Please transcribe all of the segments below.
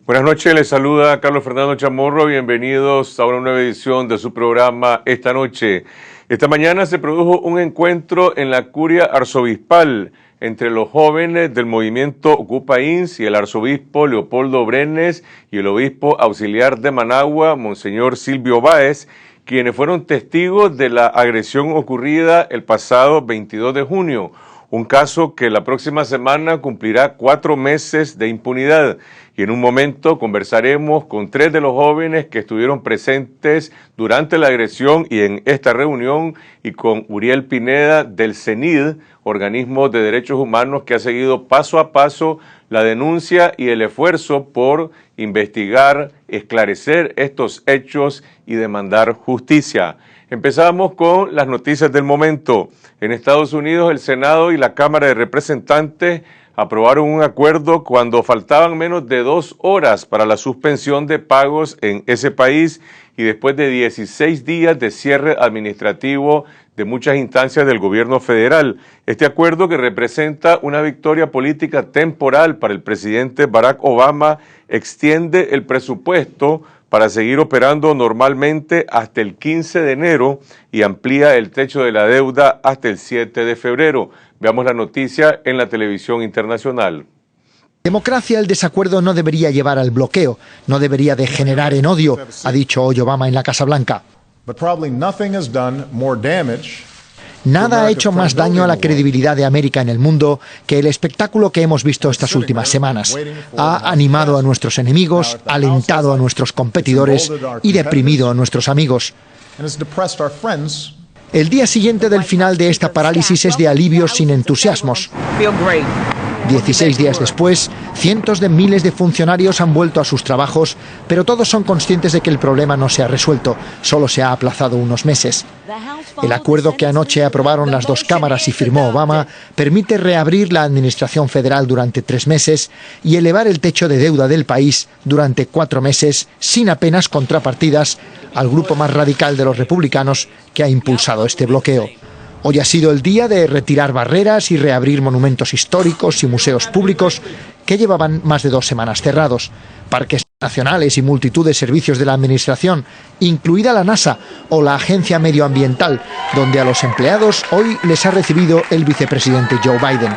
Buenas noches, les saluda Carlos Fernando Chamorro. Bienvenidos a una nueva edición de su programa Esta Noche. Esta mañana se produjo un encuentro en la curia arzobispal entre los jóvenes del movimiento Ocupa INS y el arzobispo Leopoldo Brenes y el obispo auxiliar de Managua, Monseñor Silvio Báez, quienes fueron testigos de la agresión ocurrida el pasado 22 de junio. Un caso que la próxima semana cumplirá 4 meses de impunidad. Y en un momento conversaremos con 3 de los jóvenes que estuvieron presentes durante la agresión y en esta reunión, y con Uriel Pineda del CENID, organismo de derechos humanos que ha seguido paso a paso la denuncia y el esfuerzo por investigar, esclarecer estos hechos y demandar justicia. Empezamos con las noticias del momento. En Estados Unidos, el Senado y la Cámara de Representantes aprobaron un acuerdo cuando faltaban menos de 2 horas para la suspensión de pagos en ese país y después de 16 días de cierre administrativo de muchas instancias del gobierno federal. Este acuerdo, que representa una victoria política temporal para el presidente Barack Obama, extiende el presupuesto para seguir operando normalmente hasta el 15 de enero y amplía el techo de la deuda hasta el 7 de febrero. Veamos la noticia en la televisión internacional. Democracia, el desacuerdo no debería llevar al bloqueo, no debería degenerar en odio, ha dicho hoy Obama en la Casa Blanca. Nada ha hecho más daño a la credibilidad de América en el mundo que el espectáculo que hemos visto estas últimas semanas. Ha animado a nuestros enemigos, alentado a nuestros competidores y deprimido a nuestros amigos. El día siguiente del final de esta parálisis es de alivio sin entusiasmos. 16 días después, cientos de miles de funcionarios han vuelto a sus trabajos, pero todos son conscientes de que el problema no se ha resuelto, solo se ha aplazado unos meses. El acuerdo que anoche aprobaron las 2 cámaras y firmó Obama permite reabrir la administración federal durante 3 meses y elevar el techo de deuda del país durante 4 meses sin apenas contrapartidas al grupo más radical de los republicanos que ha impulsado este bloqueo. Hoy ha sido el día de retirar barreras y reabrir monumentos históricos y museos públicos que llevaban más de 2 semanas cerrados, parques nacionales y multitud de servicios de la administración, incluida la NASA o la Agencia Medioambiental, donde a los empleados hoy les ha recibido el vicepresidente Joe Biden.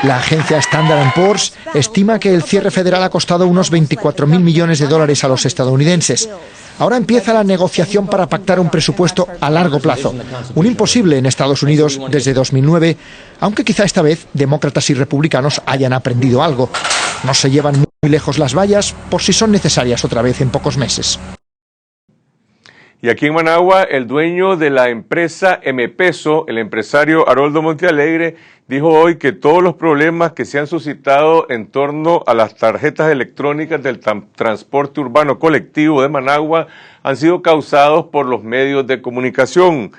La agencia Standard & Poor's estima que el cierre federal ha costado unos 24.000 millones de dólares a los estadounidenses. Ahora empieza la negociación para pactar un presupuesto a largo plazo, un imposible en Estados Unidos desde 2009, aunque quizá esta vez demócratas y republicanos hayan aprendido algo. No se llevan muy lejos las vallas por si son necesarias otra vez en pocos meses. Y aquí en Managua, el dueño de la empresa M-Peso, el empresario Haroldo Montealegre, dijo hoy que todos los problemas que se han suscitado en torno a las tarjetas electrónicas del transporte urbano colectivo de Managua han sido causados por los medios de comunicación.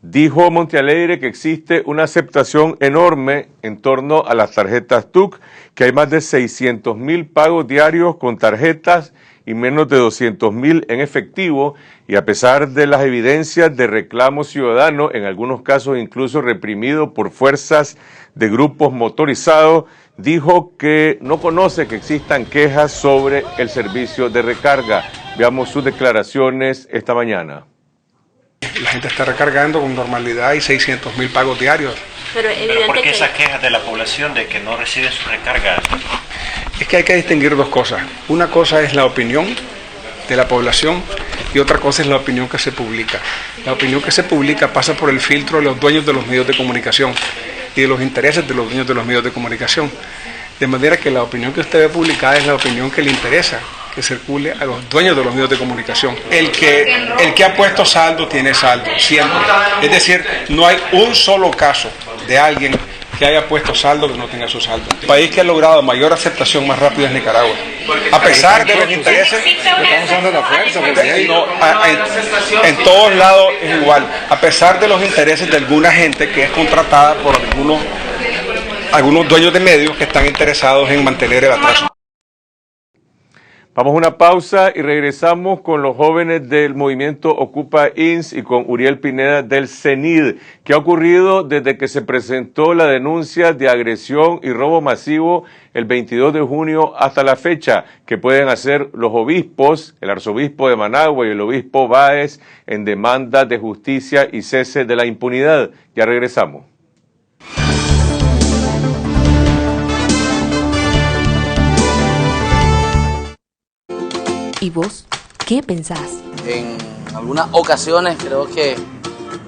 Dijo Montealegre que existe una aceptación enorme en torno a las tarjetas TUC, que hay más de 600,000 pagos diarios con tarjetas y menos de 200,000 en efectivo, y a pesar de las evidencias de reclamo ciudadano, en algunos casos incluso reprimido por fuerzas de grupos motorizados, dijo que no conoce que existan quejas sobre el servicio de recarga. Veamos sus declaraciones esta mañana. La gente está recargando con normalidad y 600,000 pagos diarios. Pero ¿por qué esas quejas de la población de que no reciben su recarga? Es que hay que distinguir 2 cosas. Una cosa es la opinión de la población y otra cosa es la opinión que se publica. La opinión que se publica pasa por el filtro de los dueños de los medios de comunicación y de los intereses de los dueños de los medios de comunicación. De manera que la opinión que usted ve publicada es la opinión que le interesa que circule a los dueños de los medios de comunicación. El que ha puesto saldo tiene saldo, siempre. Es decir, no hay un solo caso de alguien que haya puesto saldo que no tenga su saldo. El país que ha logrado mayor aceptación más rápido es Nicaragua. A pesar de los intereses, en todos lados es igual. A pesar de los intereses de alguna gente que es contratada por algunos dueños de medios que están interesados en mantener el atraso. Vamos a una pausa y regresamos con los jóvenes del movimiento Ocupa INS y con Uriel Pineda del CENID. ¿Qué ha ocurrido desde que se presentó la denuncia de agresión y robo masivo el 22 de junio hasta la fecha? ¿Qué pueden hacer los obispos, el arzobispo de Managua y el obispo Báez, en demanda de justicia y cese de la impunidad? Ya regresamos. ¿Y vos qué pensás? En algunas ocasiones creo que es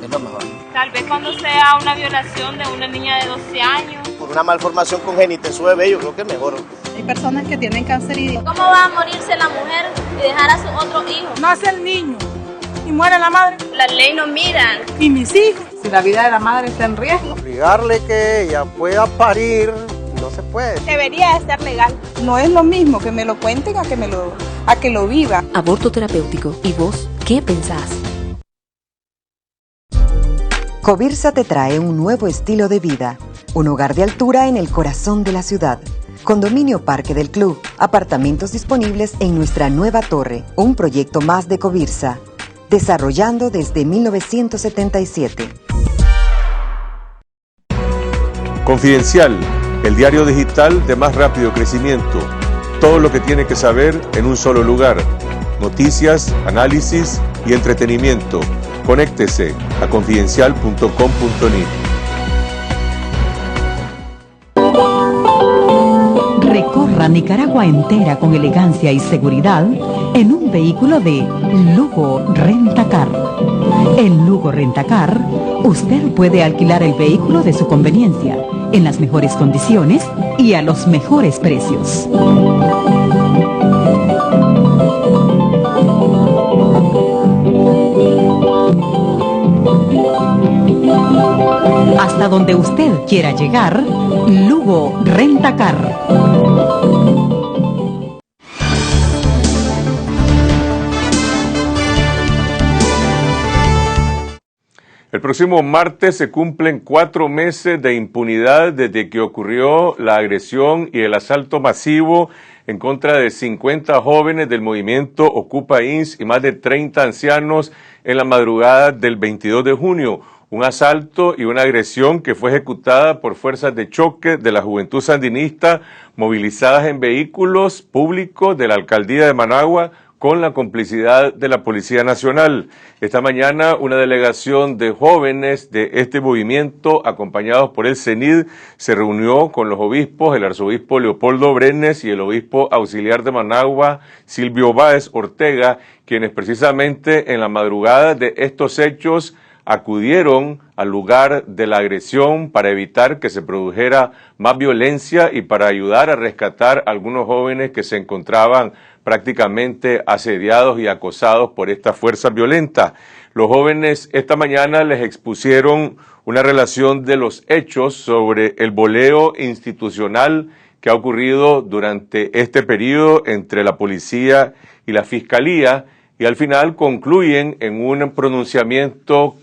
lo mejor. Tal vez cuando sea una violación de una niña de 12 años. Por una malformación congénita en su bebé, yo creo que es mejor. Hay personas que tienen cáncer y... ¿Cómo va a morirse la mujer y dejar a su otro hijo? Nace el niño y muere la madre. La ley no miran. Y mis hijos. Si la vida de la madre está en riesgo. Obligarle que ella pueda parir, no se puede. Debería de ser legal. No es lo mismo que me lo cuenten a que lo viva. Aborto terapéutico. ¿Y vos qué pensás? Covirsa te trae un nuevo estilo de vida, un hogar de altura en el corazón de la ciudad. Condominio Parque del Club, apartamentos disponibles en nuestra nueva torre, un proyecto más de Covirsa, desarrollando desde 1977. Confidencial, el diario digital de más rápido crecimiento. Todo lo que tiene que saber en un solo lugar. Noticias, análisis y entretenimiento. Conéctese a confidencial.com.ni. Recorra Nicaragua entera con elegancia y seguridad en un vehículo de Lugo Rentacar. En Lugo Rentacar, usted puede alquilar el vehículo de su conveniencia, en las mejores condiciones y a los mejores precios. Hasta donde usted quiera llegar, Lugo Rentacar. El próximo martes se cumplen 4 meses de impunidad desde que ocurrió la agresión y el asalto masivo en contra de 50 jóvenes del movimiento Ocupa INS y más de 30 ancianos en la madrugada del 22 de junio. Un asalto y una agresión que fue ejecutada por fuerzas de choque de la Juventud Sandinista movilizadas en vehículos públicos de la Alcaldía de Managua con la complicidad de la Policía Nacional. Esta mañana una delegación de jóvenes de este movimiento, acompañados por el CENID, se reunió con los obispos, el arzobispo Leopoldo Brenes y el obispo auxiliar de Managua, Silvio Báez Ortega, quienes precisamente en la madrugada de estos hechos acudieron al lugar de la agresión para evitar que se produjera más violencia y para ayudar a rescatar a algunos jóvenes que se encontraban prácticamente asediados y acosados por estas fuerzas violentas. Los jóvenes esta mañana les expusieron una relación de los hechos sobre el boleo institucional que ha ocurrido durante este periodo entre la policía y la fiscalía, y al final concluyen en un pronunciamiento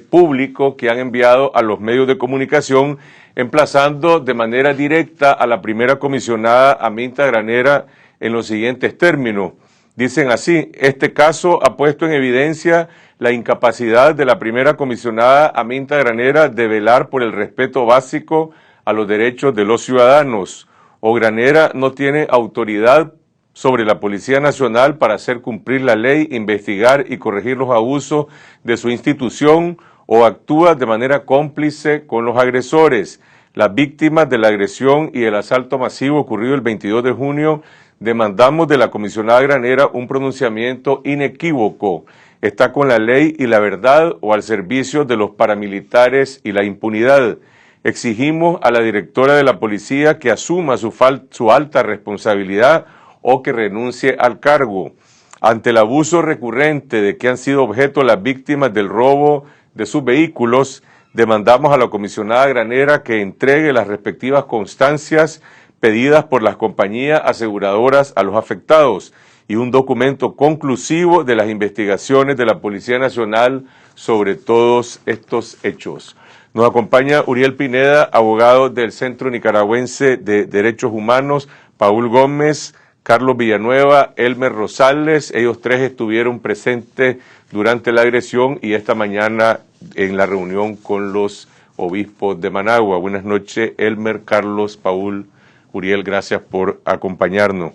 público que han enviado a los medios de comunicación, emplazando de manera directa a la primera comisionada Aminta Granera en los siguientes términos. Dicen así: este caso ha puesto en evidencia la incapacidad de la primera comisionada Aminta Granera de velar por el respeto básico a los derechos de los ciudadanos. O Granera no tiene autoridad sobre la Policía Nacional para hacer cumplir la ley, investigar y corregir los abusos de su institución, o actúa de manera cómplice con los agresores. Las víctimas de la agresión y el asalto masivo ocurrido el 22 de junio demandamos de la comisionada Granera un pronunciamiento inequívoco. Está con la ley y la verdad o al servicio de los paramilitares y la impunidad. Exigimos a la directora de la policía que asuma su alta responsabilidad o que renuncie al cargo. Ante el abuso recurrente de que han sido objeto las víctimas del robo de sus vehículos, demandamos a la comisionada Granera que entregue las respectivas constancias pedidas por las compañías aseguradoras a los afectados y un documento conclusivo de las investigaciones de la Policía Nacional sobre todos estos hechos. Nos acompaña Uriel Pineda, abogado del Centro Nicaragüense de Derechos Humanos, Paul Gómez, Carlos Villanueva, Elmer Rosales. Ellos tres estuvieron presentes durante la agresión y esta mañana en la reunión con los obispos de Managua. Buenas noches, Elmer, Carlos, Paul, Uriel, gracias por acompañarnos.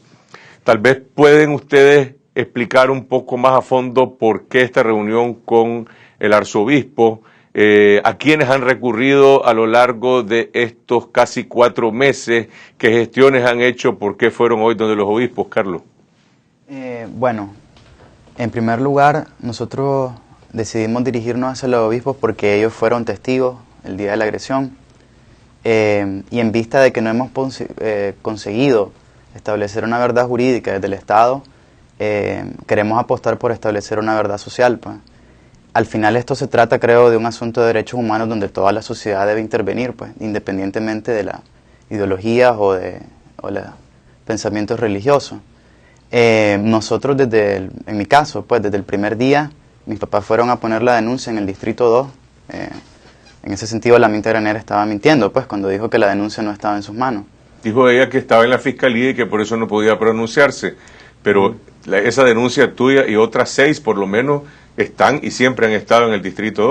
Tal vez pueden ustedes explicar un poco más a fondo por qué esta reunión con el arzobispo, a quienes han recurrido a lo largo de estos casi 4 meses, qué gestiones han hecho, por qué fueron hoy donde los obispos, Carlos. Bueno, en primer lugar, nosotros decidimos dirigirnos hacia los obispos porque ellos fueron testigos el día de la agresión y en vista de que no hemos conseguido establecer una verdad jurídica desde el Estado, queremos apostar por establecer una verdad social, pues. Al final esto se trata, creo, de un asunto de derechos humanos donde toda la sociedad debe intervenir, pues, independientemente de las ideologías o los pensamientos religiosos. Nosotros en mi caso, pues desde el primer día, mis papás fueron a poner la denuncia en el Distrito 2. En ese sentido, la Minta Granera estaba mintiendo, pues, cuando dijo que la denuncia no estaba en sus manos. Dijo ella que estaba en la fiscalía y que por eso no podía pronunciarse, pero esa denuncia tuya y otras 6 por lo menos están y siempre han estado en el Distrito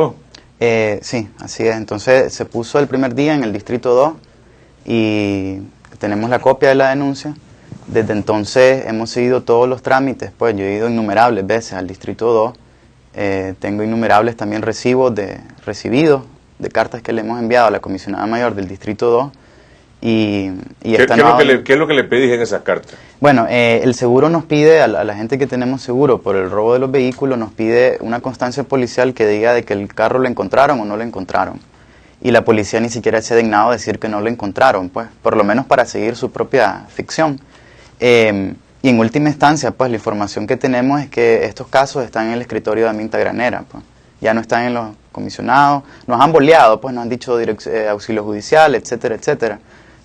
2. Sí, así es. Entonces se puso el primer día en el Distrito 2 y tenemos la copia de la denuncia. Desde entonces hemos seguido todos los trámites, pues yo he ido innumerables veces al Distrito 2. Tengo innumerables también recibidos de cartas que le hemos enviado a la comisionada mayor del Distrito 2. ¿Qué es lo que le pedís en esas cartas? Bueno, el seguro nos pide, a la gente que tenemos seguro por el robo de los vehículos, nos pide una constancia policial que diga de que el carro lo encontraron o no lo encontraron. Y la policía ni siquiera se ha dignado a decir que no lo encontraron, pues, por lo menos para seguir su propia ficción. Y en última instancia, pues, la información que tenemos es que estos casos están en el escritorio de Minta Granera, pues. Ya no están en los comisionados, nos han boleado, pues, nos han dicho auxilio judicial, etcétera, etcétera.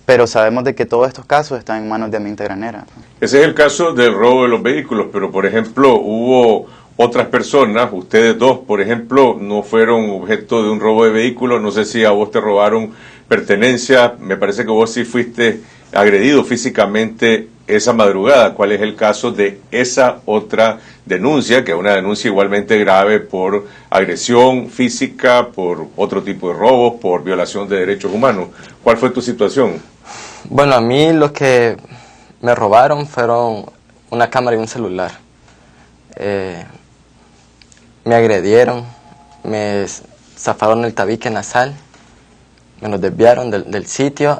Pero sabemos de que todos estos casos están en manos de Aminta Granera. Ese es el caso del robo de los vehículos, pero por ejemplo hubo otras personas, ustedes dos por ejemplo, no fueron objeto de un robo de vehículos, no sé si a vos te robaron pertenencia, me parece que vos sí fuiste agredido físicamente esa madrugada. ¿Cuál es el caso de esa otra denuncia, que es una denuncia igualmente grave por agresión física, por otro tipo de robos, por violación de derechos humanos? ¿Cuál fue tu situación? Bueno, a mí lo que me robaron fueron una cámara y un celular. Me agredieron, me zafaron el tabique nasal, me lo desviaron del sitio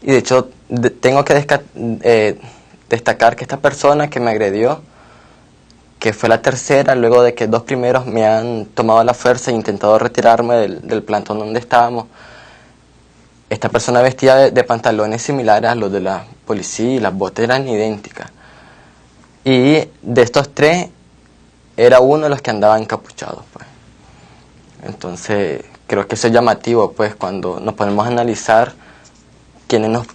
y de hecho tengo que destacar que esta persona que me agredió, que fue la tercera, luego de que 2 primeros me han tomado la fuerza e intentado retirarme del plantón donde estábamos. Esta persona vestía de pantalones similares a los de la policía y las botas eran idénticas. Y de estos 3, era uno de los que andaba encapuchado, pues. Entonces, creo que eso es llamativo, pues, cuando nos ponemos a analizar quiénes nos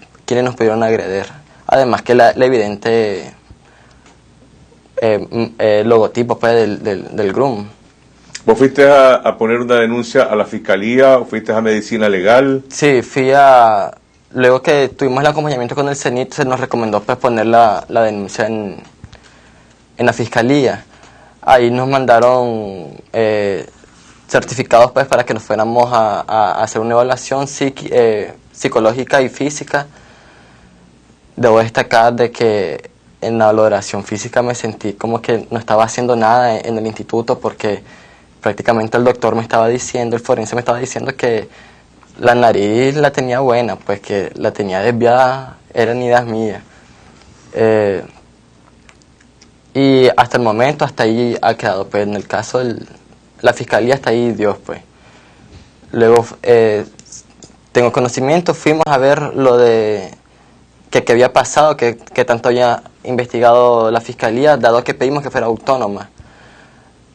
pudieron agredir. Además que la evidente logotipo, pues, del GRUM. ¿Vos fuiste a poner una denuncia a la fiscalía o fuiste a medicina legal? Sí, luego que tuvimos el acompañamiento con el CENIT, se nos recomendó, pues, poner la denuncia en la fiscalía. Ahí nos mandaron certificados, pues, para que nos fuéramos a hacer una evaluación psicológica y física. Debo destacar de que en la valoración física me sentí como que no estaba haciendo nada en el instituto, porque prácticamente el doctor me estaba diciendo, el forense me estaba diciendo que la nariz la tenía buena, pues que la tenía desviada, eran ideas mías. Y hasta el momento, hasta ahí ha quedado, pues en el caso de la fiscalía, hasta ahí Dios, pues. Luego tengo conocimiento, fuimos a ver lo de que había pasado, que tanto había investigado la fiscalía, dado que pedimos que fuera autónoma.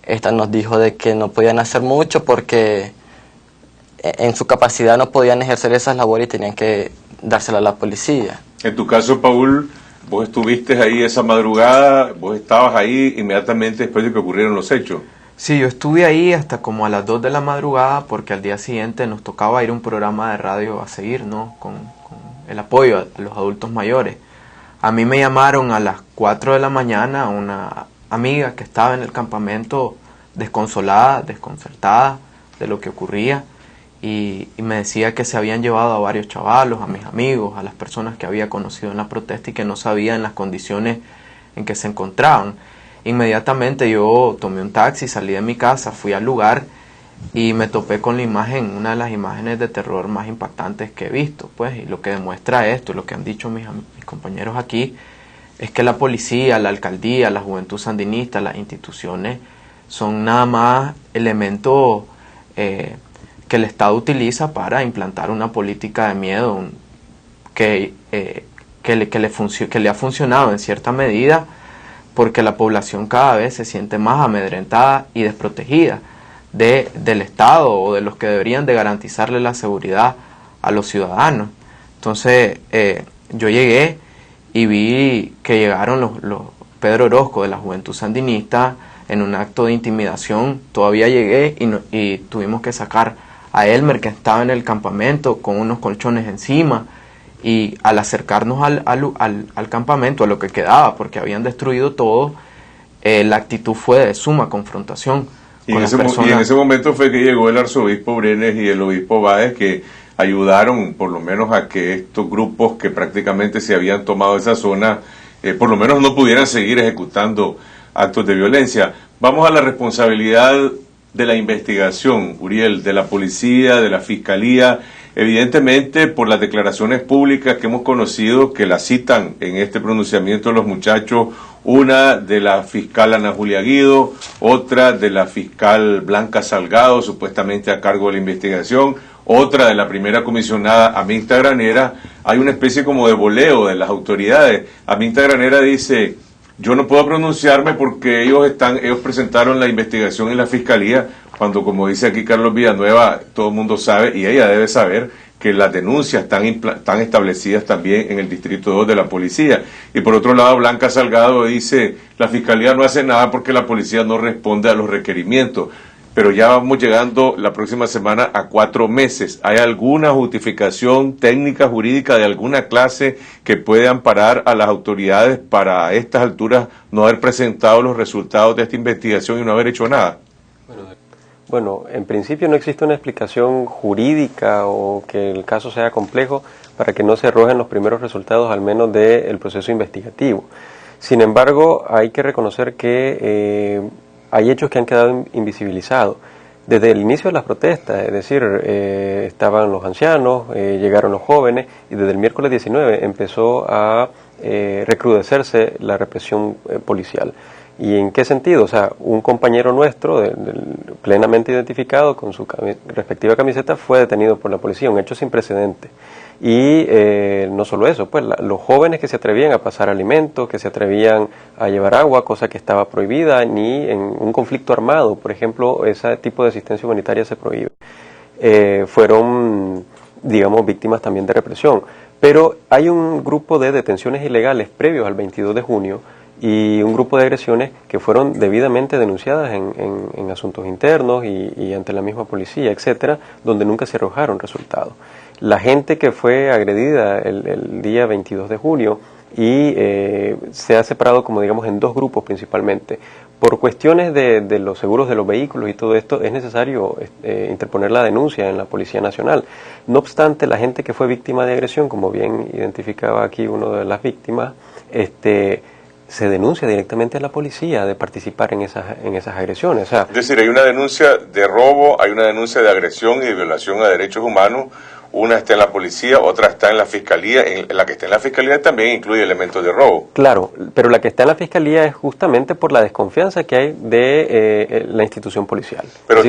Esta nos dijo de que no podían hacer mucho porque en su capacidad no podían ejercer esas labores y tenían que dársela a la policía. En tu caso, Paul, vos estuviste ahí esa madrugada, vos estabas ahí inmediatamente después de que ocurrieron los hechos. Sí, yo estuve ahí hasta como a las 2 de la madrugada porque al día siguiente nos tocaba ir a un programa de radio a seguir, ¿no? Con el apoyo a los adultos mayores. A mí me llamaron a las 4 de la mañana una amiga que estaba en el campamento desconsolada, desconcertada de lo que ocurría, y me decía que se habían llevado a varios chavalos, a mis amigos, a las personas que había conocido en la protesta y que no sabían las condiciones en que se encontraban. Inmediatamente yo tomé un taxi, salí de mi casa, fui al lugar y me topé con la imagen, una de las imágenes de terror más impactantes que he visto, pues, y lo que demuestra esto, lo que han dicho mis compañeros aquí, es que la policía, la alcaldía, la juventud sandinista, las instituciones son nada más elementos que el Estado utiliza para implantar una política de miedo que le ha funcionado en cierta medida, porque la población cada vez se siente más amedrentada y desprotegida del Estado o de los que deberían de garantizarle la seguridad a los ciudadanos. Entonces yo llegué y vi que llegaron los Pedro Orozco de la Juventud Sandinista en un acto de intimidación. Todavía llegué y tuvimos que sacar a Elmer, que estaba en el campamento con unos colchones encima, y al acercarnos al campamento, a lo que quedaba, porque habían destruido todo, la actitud fue de suma confrontación. Y en ese momento fue que llegó el arzobispo Brenes y el obispo Báez, que ayudaron por lo menos a que estos grupos que prácticamente se habían tomado esa zona, por lo menos no pudieran seguir ejecutando actos de violencia. Vamos a la responsabilidad de la investigación, Uriel, de la policía, de la fiscalía. Evidentemente, por las declaraciones públicas que hemos conocido, que la citan en este pronunciamiento de los muchachos, una de la fiscal Ana Julia Guido, otra de la fiscal Blanca Salgado, supuestamente a cargo de la investigación, otra de la primera comisionada Aminta Granera, hay una especie como de boleo de las autoridades. Aminta Granera dice: yo no puedo pronunciarme porque ellos presentaron la investigación en la fiscalía, cuando, como dice aquí Carlos Villanueva, todo el mundo sabe, y ella debe saber, que las denuncias están establecidas también en el Distrito 2 de la policía. Y por otro lado, Blanca Salgado dice: la fiscalía no hace nada porque la policía no responde a los requerimientos. Pero ya vamos llegando la próxima semana a 4 meses. ¿Hay alguna justificación técnica, jurídica de alguna clase que puede amparar a las autoridades para a estas alturas no haber presentado los resultados de esta investigación y no haber hecho nada? Bueno, en principio no existe una explicación jurídica o que el caso sea complejo para que no se arrojen los primeros resultados, al menos del proceso investigativo. Sin embargo, hay que reconocer que hay hechos que han quedado invisibilizados. Desde el inicio de las protestas, es decir, estaban los ancianos, llegaron los jóvenes, y desde el miércoles 19 empezó a recrudecerse la represión policial. ¿Y en qué sentido? O sea, un compañero nuestro, plenamente identificado con su respectiva camiseta, fue detenido por la policía, un hecho sin precedentes. Y no solo eso, pues los jóvenes que se atrevían a pasar alimentos, que se atrevían a llevar agua, cosa que estaba prohibida, ni en un conflicto armado, por ejemplo, ese tipo de asistencia humanitaria se prohíbe. Fueron, digamos, víctimas también de represión. Pero hay un grupo de detenciones ilegales previos al 22 de junio, y un grupo de agresiones que fueron debidamente denunciadas en asuntos internos y ante la misma policía, etcétera, donde nunca se arrojaron resultados. La gente que fue agredida el día 22 de junio y se ha separado, como digamos, en 2 grupos principalmente. Por cuestiones de los seguros de los vehículos y todo esto, es necesario interponer la denuncia en la Policía Nacional. No obstante, la gente que fue víctima de agresión, como bien identificaba aquí uno de las víctimas, se denuncia directamente a la policía de participar en esas agresiones. O sea, es decir, hay una denuncia de robo, hay una denuncia de agresión y de violación a derechos humanos. Una está en la policía, otra está en la fiscalía. En la que está en la fiscalía también incluye elementos de robo. Claro, pero la que está en la fiscalía es justamente por la desconfianza que hay de la institución policial. Pero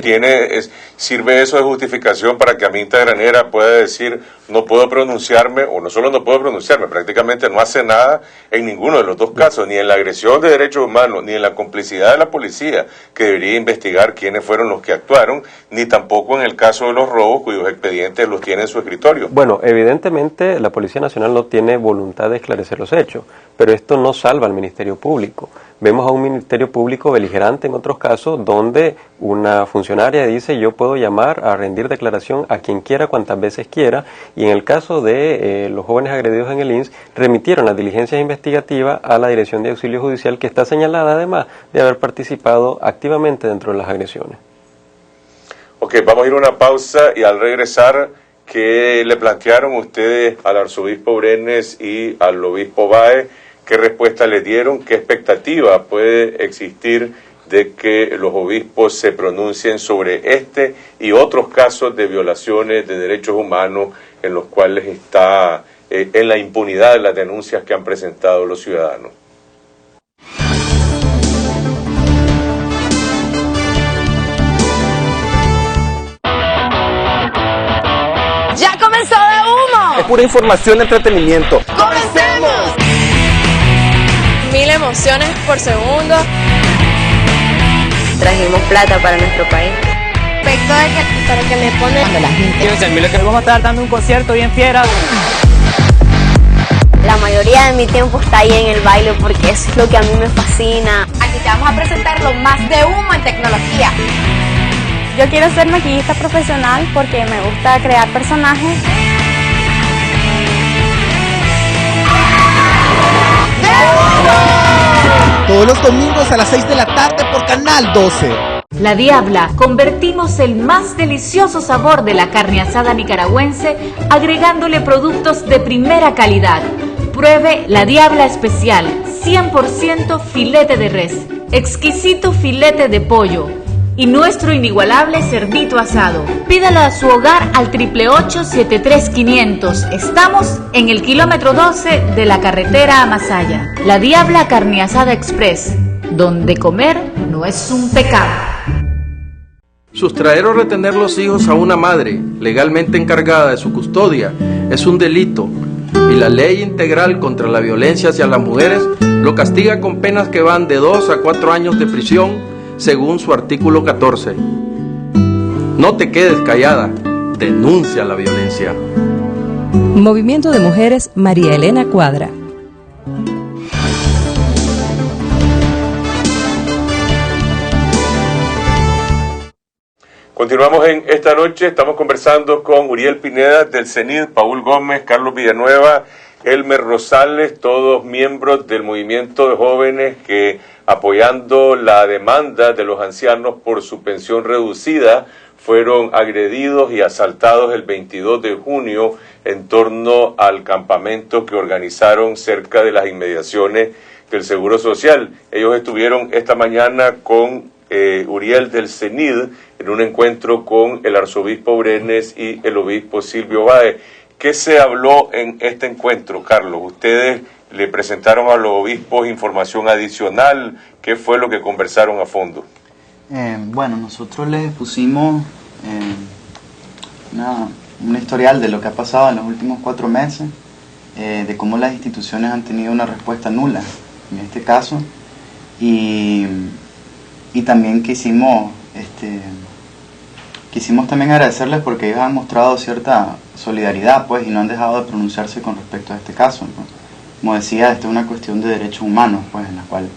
¿sirve eso de justificación para que Aminta Granera pueda decir: no puedo pronunciarme, o no solo no puedo pronunciarme, prácticamente no hace nada en ninguno de los 2 casos, ni en la agresión de derechos humanos, ni en la complicidad de la policía, que debería investigar quiénes fueron los que actuaron, ni tampoco en el caso de los robos, cuyos expedientes los tiene en su su escritorio. Bueno, evidentemente la Policía Nacional no tiene voluntad de esclarecer los hechos, pero esto no salva al Ministerio Público. Vemos a un Ministerio Público beligerante en otros casos donde una funcionaria dice yo puedo llamar a rendir declaración a quien quiera cuantas veces quiera, y en el caso de los jóvenes agredidos en el INS remitieron las diligencias investigativas a la Dirección de Auxilio Judicial, que está señalada además de haber participado activamente dentro de las agresiones. Ok, vamos a ir a una pausa y al regresar, ¿qué le plantearon ustedes al arzobispo Brenes y al obispo Báez? ¿Qué respuesta le dieron? ¿Qué expectativa puede existir de que los obispos se pronuncien sobre este y otros casos de violaciones de derechos humanos en los cuales está en la impunidad de las denuncias que han presentado los ciudadanos? ¡Ya comenzó de humo! Es pura información de entretenimiento. ¡Comencemos! 1000 emociones por segundo. Trajimos plata para nuestro país. Respecto de para que me ponen Cuando la gente... Vamos a estar dando un concierto bien fiera. La mayoría de mi tiempo está ahí en el baile porque eso es lo que a mí me fascina. Aquí te vamos a presentar lo más de humo en tecnología. Yo quiero ser maquillista profesional porque me gusta crear personajes. Todos los domingos a las 6 de la tarde por Canal 12. La Diabla, convertimos el más delicioso sabor de la carne asada nicaragüense agregándole productos de primera calidad. Pruebe La Diabla Especial, 100% filete de res, exquisito filete de pollo y nuestro inigualable cerdito asado. Pídalo a su hogar al 888-73500. Estamos en el kilómetro 12 de la carretera a Masaya. La Diabla Carne Asada Express, donde comer no es un pecado. Sustraer o retener los hijos a una madre legalmente encargada de su custodia es un delito, y la Ley Integral contra la Violencia hacia las Mujeres lo castiga con penas que van de 2 a 4 años de prisión, según su artículo 14. No te quedes callada, denuncia la violencia. Movimiento de Mujeres María Elena Cuadra. Continuamos en esta noche, estamos conversando con Uriel Pineda del CENID, Paul Gómez, Carlos Villanueva, Elmer Rosales, todos miembros del movimiento de jóvenes que, apoyando la demanda de los ancianos por su pensión reducida, fueron agredidos y asaltados el 22 de junio en torno al campamento que organizaron cerca de las inmediaciones del Seguro Social. Ellos estuvieron esta mañana con Uriel del CENID en un encuentro con el arzobispo Brenes y el obispo Silvio Báez. ¿Qué se habló en este encuentro, Carlos? Ustedes le presentaron a los obispos información adicional. ¿Qué fue lo que conversaron a fondo? Bueno, nosotros les pusimos un historial de lo que ha pasado en los últimos 4 meses, de cómo las instituciones han tenido una respuesta nula en este caso, y también quisimos también agradecerles porque ellos han mostrado cierta solidaridad, pues, y no han dejado de pronunciarse con respecto a este caso, pues. Como decía, esta es una cuestión de derechos humanos, pues, en la cual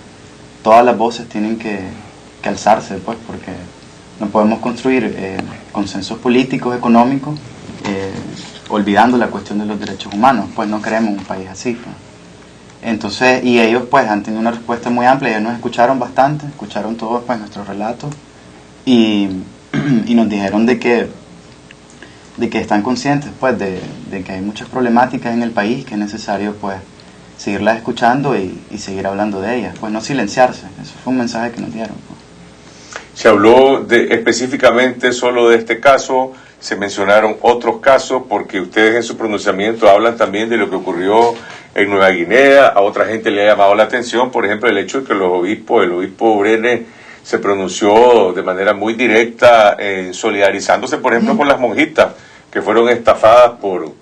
todas las voces tienen que alzarse, pues, porque no podemos construir consensos políticos, económicos, olvidando la cuestión de los derechos humanos, pues no queremos un país así, pues. Entonces, y ellos pues han tenido una respuesta muy amplia, ellos nos escucharon bastante, escucharon todos pues nuestros relatos y nos dijeron de que están conscientes pues de que hay muchas problemáticas en el país, que es necesario pues seguirlas escuchando y seguir hablando de ellas, pues no silenciarse. Eso fue un mensaje que nos dieron, pues. Se habló específicamente solo de este caso, se mencionaron otros casos, porque ustedes en su pronunciamiento hablan también de lo que ocurrió en Nueva Guinea. A otra gente le ha llamado la atención, por ejemplo, el hecho de que el obispo Brenes se pronunció de manera muy directa, solidarizándose, por ejemplo, con las monjitas que fueron estafadas por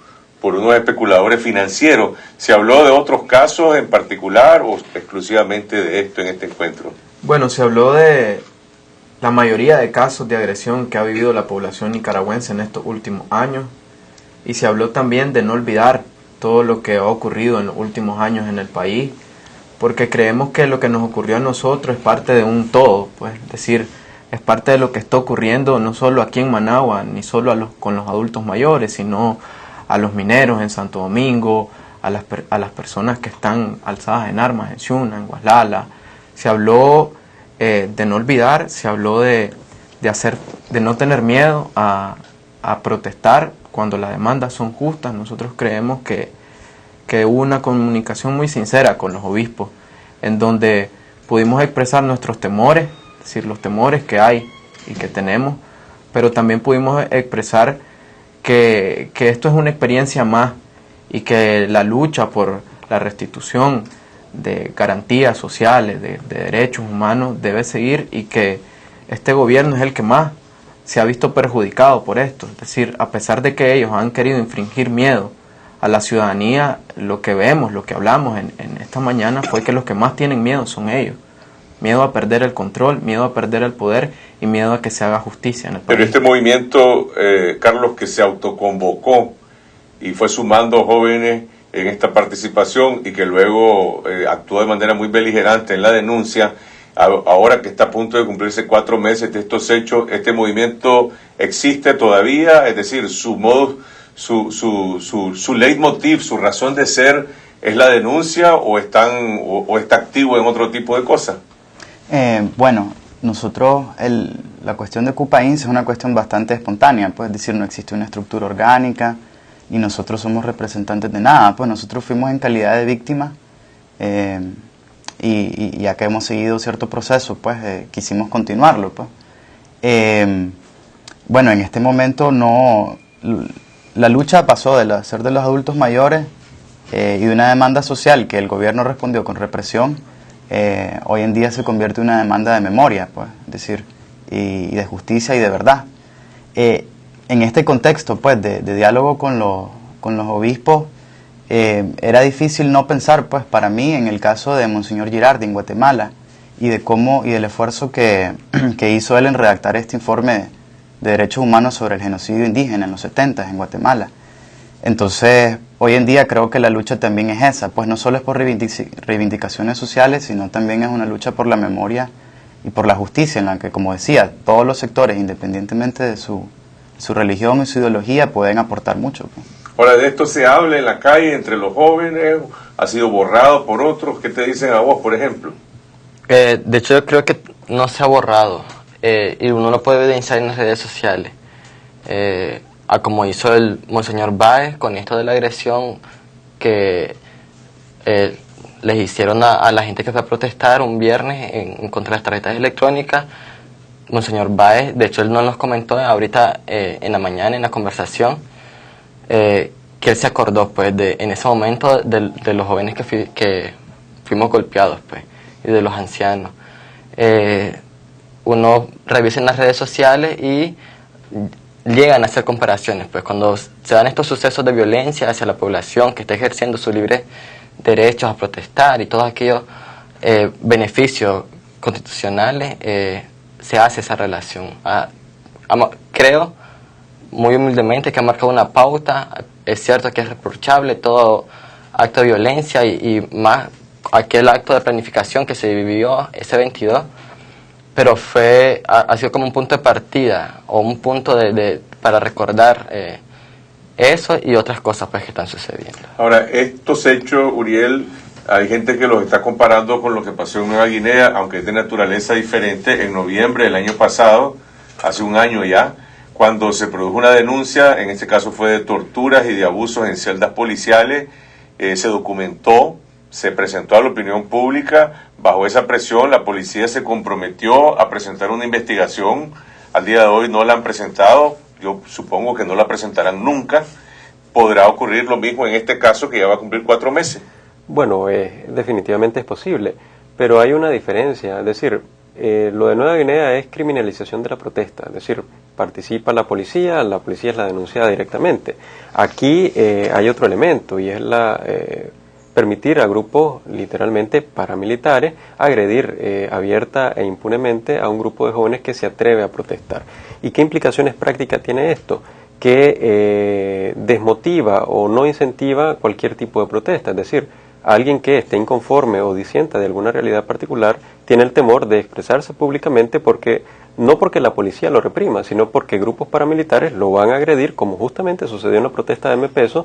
unos especuladores financieros. ¿Se habló de otros casos en particular o exclusivamente de esto en este encuentro? Bueno, se habló de la mayoría de casos de agresión que ha vivido la población nicaragüense en estos últimos años. y se habló también de no olvidar todo lo que ha ocurrido en los últimos años en el país, porque creemos que lo que nos ocurrió a nosotros es parte de un todo, pues, es decir, es parte de lo que está ocurriendo no solo aquí en Managua, ni solo con los adultos mayores, sino a los mineros en Santo Domingo, a las personas que están alzadas en armas en Xuna, en Guaslala. Se habló de no olvidar, se habló de no tener miedo a protestar cuando las demandas son justas. Nosotros creemos que hubo una comunicación muy sincera con los obispos, en donde pudimos expresar nuestros temores, es decir, los temores que hay y que tenemos, pero también pudimos expresar que esto es una experiencia más y que la lucha por la restitución de garantías sociales, de derechos humanos debe seguir, y que este gobierno es el que más se ha visto perjudicado por esto. Es decir, a pesar de que ellos han querido infringir miedo a la ciudadanía, lo que vemos, lo que hablamos en esta mañana fue que los que más tienen miedo son ellos. Miedo a perder el control, miedo a perder el poder y miedo a que se haga justicia en el país. Pero este movimiento, Carlos, que se autoconvocó y fue sumando jóvenes en esta participación y que luego actuó de manera muy beligerante en la denuncia, ahora que está a punto de cumplirse 4 meses de estos hechos, ¿este movimiento existe todavía? Es decir, su leitmotiv, su razón de ser, ¿es la denuncia o está activo en otro tipo de cosas? Bueno, nosotros, la cuestión de Cupains es una cuestión bastante espontánea, pues, es decir, no existe una estructura orgánica y nosotros somos representantes de nada, pues nosotros fuimos en calidad de víctima y ya que hemos seguido cierto proceso, pues quisimos continuarlo, pues. Bueno, en este momento la lucha pasó de ser de los adultos mayores y de una demanda social que el gobierno respondió con represión. Hoy en día se convierte en una demanda de memoria, pues, es decir, y de justicia y de verdad. En este contexto, pues, de diálogo con los obispos, era difícil no pensar, pues, para mí, en el caso de Monseñor Girardi en Guatemala y del esfuerzo que hizo él en redactar este informe de derechos humanos sobre el genocidio indígena en los 70 en Guatemala. Entonces, hoy en día creo que la lucha también es esa, pues no solo es por reivindicaciones sociales, sino también es una lucha por la memoria y por la justicia, en la que, como decía, todos los sectores, independientemente de su religión y su ideología, pueden aportar mucho. Ahora, de esto se habla en la calle, entre los jóvenes, ha sido borrado por otros. ¿Qué te dicen a vos, por ejemplo? De hecho, yo creo que no se ha borrado, y uno lo puede evidenciar en las redes sociales. Como hizo el Monseñor Báez con esto de la agresión que les hicieron a la gente que fue a protestar un viernes en contra de las tarjetas electrónicas. Monseñor Báez, de hecho él nos comentó ahorita en la mañana en la conversación, que él se acordó, pues, en ese momento de los jóvenes que fuimos golpeados, pues, y de los ancianos. Uno revisa en las redes sociales y llegan a hacer comparaciones, pues cuando se dan estos sucesos de violencia hacia la población que está ejerciendo sus libres derechos a protestar y todos aquellos beneficios constitucionales, se hace esa relación. Creo muy humildemente que ha marcado una pauta. Es cierto que es reprochable todo acto de violencia y más aquel acto de planificación que se vivió ese 22, pero ha sido como un punto de partida o un punto para recordar eso y otras cosas, pues, que están sucediendo. Ahora, estos hechos, Uriel, hay gente que los está comparando con lo que pasó en Nueva Guinea, aunque es de naturaleza diferente. En noviembre del año pasado, hace un año ya, cuando se produjo una denuncia, en este caso fue de torturas y de abusos en celdas policiales, se documentó, se presentó a la opinión pública. Bajo esa presión, la policía se comprometió a presentar una investigación. Al día de hoy no la han presentado. Yo supongo que no la presentarán nunca. ¿Podrá ocurrir lo mismo en este caso, que ya va a cumplir 4 meses? Bueno, definitivamente es posible, pero hay una diferencia. Es decir, lo de Nueva Guinea es criminalización de la protesta. Es decir, participa la policía es la denunciada directamente. Aquí hay otro elemento, y es permitir a grupos literalmente paramilitares agredir abierta e impunemente a un grupo de jóvenes que se atreve a protestar. ¿Y qué implicaciones prácticas tiene esto? que desmotiva o no incentiva cualquier tipo de protesta. Es decir, alguien que esté inconforme o disienta de alguna realidad particular tiene el temor de expresarse públicamente no porque la policía lo reprima, sino porque grupos paramilitares lo van a agredir, como justamente sucedió en la protesta de M-Peso,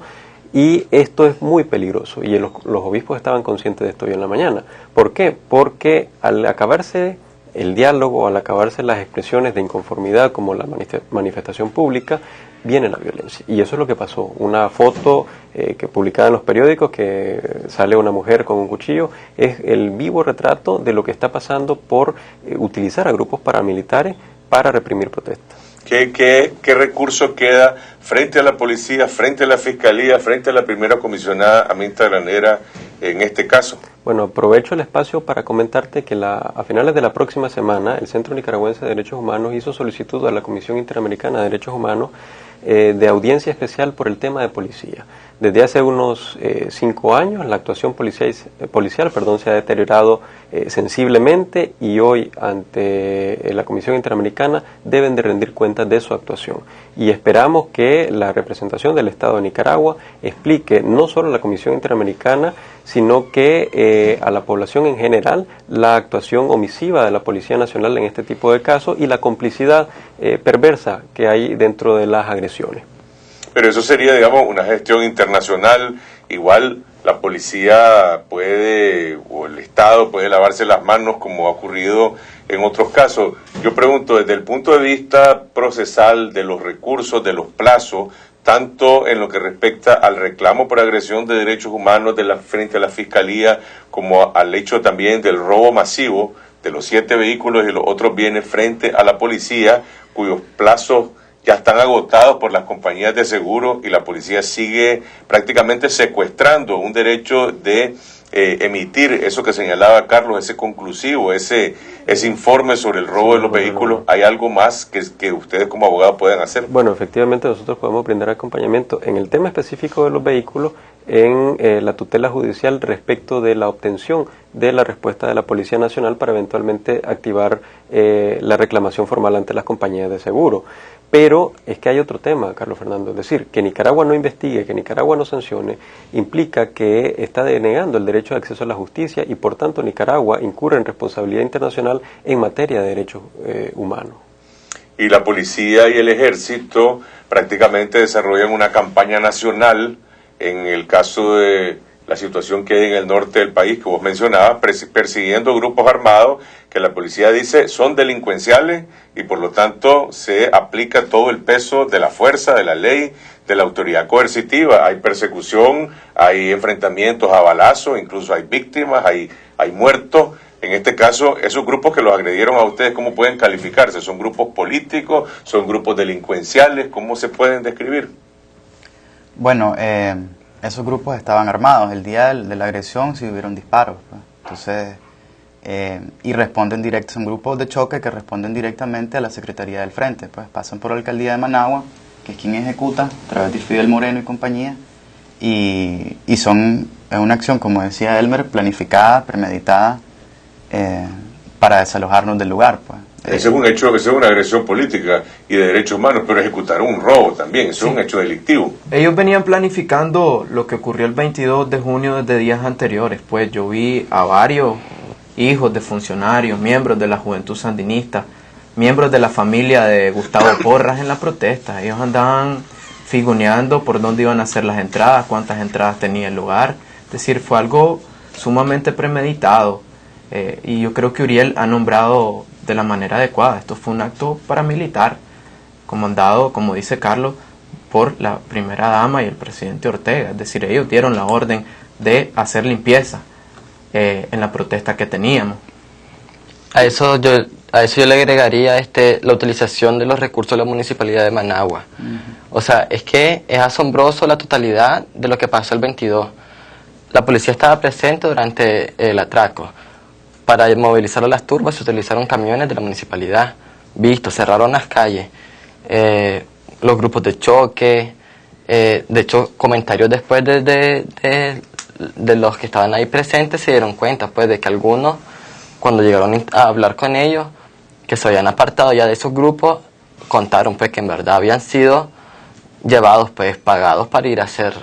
y esto es muy peligroso, y los obispos estaban conscientes de esto hoy en la mañana. ¿Por qué? Porque al acabarse el diálogo, al acabarse las expresiones de inconformidad como la manifestación pública, viene la violencia. Y eso es lo que pasó. Una foto que publicada en los periódicos, que sale una mujer con un cuchillo, es el vivo retrato de lo que está pasando por utilizar a grupos paramilitares para reprimir protestas. ¿Qué recurso queda frente a la policía, frente a la fiscalía, frente a la primera comisionada Aminta Granera en este caso? Bueno, aprovecho el espacio para comentarte que a finales de la próxima semana el Centro Nicaragüense de Derechos Humanos hizo solicitud a la Comisión Interamericana de Derechos Humanos de audiencia especial por el tema de policía. Desde hace unos 5 años la actuación policial se ha deteriorado sensiblemente, y hoy ante la Comisión Interamericana deben de rendir cuentas de su actuación. Y esperamos que la representación del Estado de Nicaragua explique no solo a la Comisión Interamericana, sino que a la población en general la actuación omisiva de la Policía Nacional en este tipo de casos y la complicidad perversa que hay dentro de las agresiones. Pero eso sería, digamos, una gestión internacional. Igual la policía puede, o el Estado puede lavarse las manos, como ha ocurrido en otros casos. Yo pregunto, desde el punto de vista procesal, de los recursos, de los plazos, tanto en lo que respecta al reclamo por agresión de derechos humanos frente a la Fiscalía, como al hecho también del robo masivo de los 7 vehículos y los otros bienes frente a la policía, cuyos plazos ya están agotados por las compañías de seguro, y la policía sigue prácticamente secuestrando un derecho de emitir eso que señalaba Carlos, ese conclusivo, ese informe sobre el robo de los vehículos. ¿Hay algo más que ustedes como abogados pueden hacer? Bueno, efectivamente nosotros podemos brindar acompañamiento en el tema específico de los vehículos, en la tutela judicial respecto de la obtención de la respuesta de la Policía Nacional para eventualmente activar la reclamación formal ante las compañías de seguro. Pero es que hay otro tema, Carlos Fernando, es decir, que Nicaragua no investigue, que Nicaragua no sancione, implica que está denegando el derecho de acceso a la justicia, y por tanto Nicaragua incurre en responsabilidad internacional en materia de derechos humanos. Y la policía y el ejército prácticamente desarrollan una campaña nacional en el caso de la situación que hay en el norte del país, que vos mencionabas, persiguiendo grupos armados que la policía dice son delincuenciales, y por lo tanto se aplica todo el peso de la fuerza, de la ley, de la autoridad coercitiva. Hay persecución, hay enfrentamientos a balazos, incluso hay víctimas, hay muertos. En este caso, esos grupos que los agredieron a ustedes, ¿cómo pueden calificarse? ¿Son grupos políticos? ¿Son grupos delincuenciales? ¿Cómo se pueden describir? Bueno, esos grupos estaban armados. El día de la agresión sí hubieron disparos, pues. Entonces, y responden directo, son grupos de choque que responden directamente a la Secretaría del Frente, pues pasan por la Alcaldía de Managua, que es quien ejecuta, a través de Fidel Moreno y compañía, y es una acción, como decía Elmer, planificada, premeditada, para desalojarnos del lugar, pues. Ese es un hecho, esa es una agresión política y de derechos humanos, pero ejecutaron un robo también, eso es un hecho delictivo. Ellos venían planificando lo que ocurrió el 22 de junio desde días anteriores, pues yo vi a varios hijos de funcionarios, miembros de la Juventud Sandinista, miembros de la familia de Gustavo Porras en la protesta. Ellos andaban figoneando por dónde iban a hacer las entradas, cuántas entradas tenía el lugar. Es decir, fue algo sumamente premeditado, y yo creo que Uriel ha nombrado de la manera adecuada. Esto fue un acto paramilitar, comandado, como dice Carlos, por la primera dama y el presidente Ortega. Es decir, ellos dieron la orden de hacer limpieza en la protesta que teníamos. A eso yo le agregaría la utilización de los recursos de la Municipalidad de Managua. O sea, es que es asombroso la totalidad de lo que pasó el 22. La policía estaba presente durante el atraco. Para movilizar a las turbas se utilizaron camiones de la municipalidad, cerraron las calles, los grupos de choque, de hecho comentarios después de los que estaban ahí presentes se dieron cuenta pues de que algunos, cuando llegaron a hablar con ellos, que se habían apartado ya de esos grupos, contaron pues que en verdad habían sido llevados, pues pagados para ir a hacer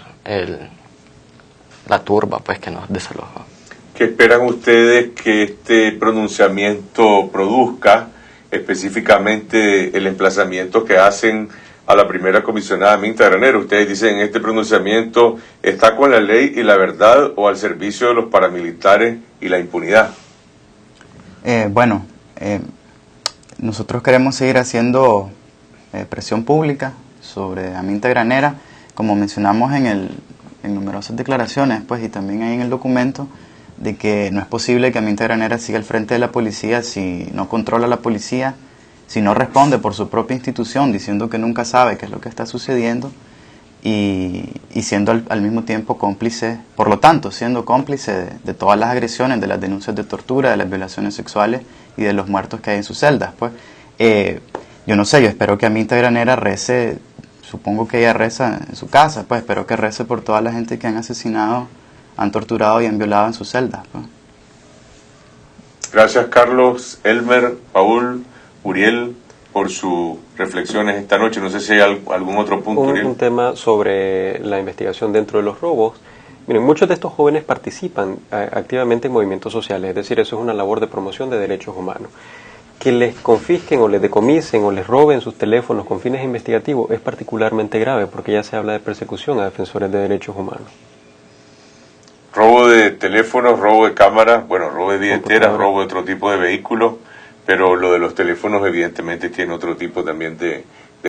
la turba, pues que nos desalojó. ¿Qué esperan ustedes que este pronunciamiento produzca, específicamente el emplazamiento que hacen a la primera comisionada Minta Granero? Ustedes dicen, este pronunciamiento está con la ley y la verdad o al servicio de los paramilitares y la impunidad. Nosotros queremos seguir haciendo presión pública sobre Aminta Granera, como mencionamos en numerosas declaraciones, pues, y también ahí en el documento, de que no es posible que Aminta Granera siga al frente de la policía si no controla a la policía, si no responde por su propia institución, diciendo que nunca sabe qué es lo que está sucediendo, y siendo al mismo tiempo cómplice, por lo tanto, siendo cómplice de todas las agresiones, de las denuncias de tortura, de las violaciones sexuales y de los muertos que hay en sus celdas. Pues, yo no sé, yo espero que Aminta Granera rece, supongo que ella reza en su casa, pues espero que rece por toda la gente que han asesinado, han torturado y han violado en sus celdas. Pues. Gracias, Carlos, Elmer, Paul, Uriel, por sus reflexiones esta noche. No sé si hay algún otro punto, Uriel. Un tema sobre la investigación dentro de los robos. Miren, muchos de estos jóvenes participan activamente en movimientos sociales, es decir, eso es una labor de promoción de derechos humanos. Que les confisquen o les decomisen o les roben sus teléfonos con fines investigativos es particularmente grave porque ya se habla de persecución a defensores de derechos humanos. Robo de teléfonos, robo de cámaras, bueno, robo de billeteras, robo de otro tipo de vehículos, pero lo de los teléfonos evidentemente tiene otro tipo también de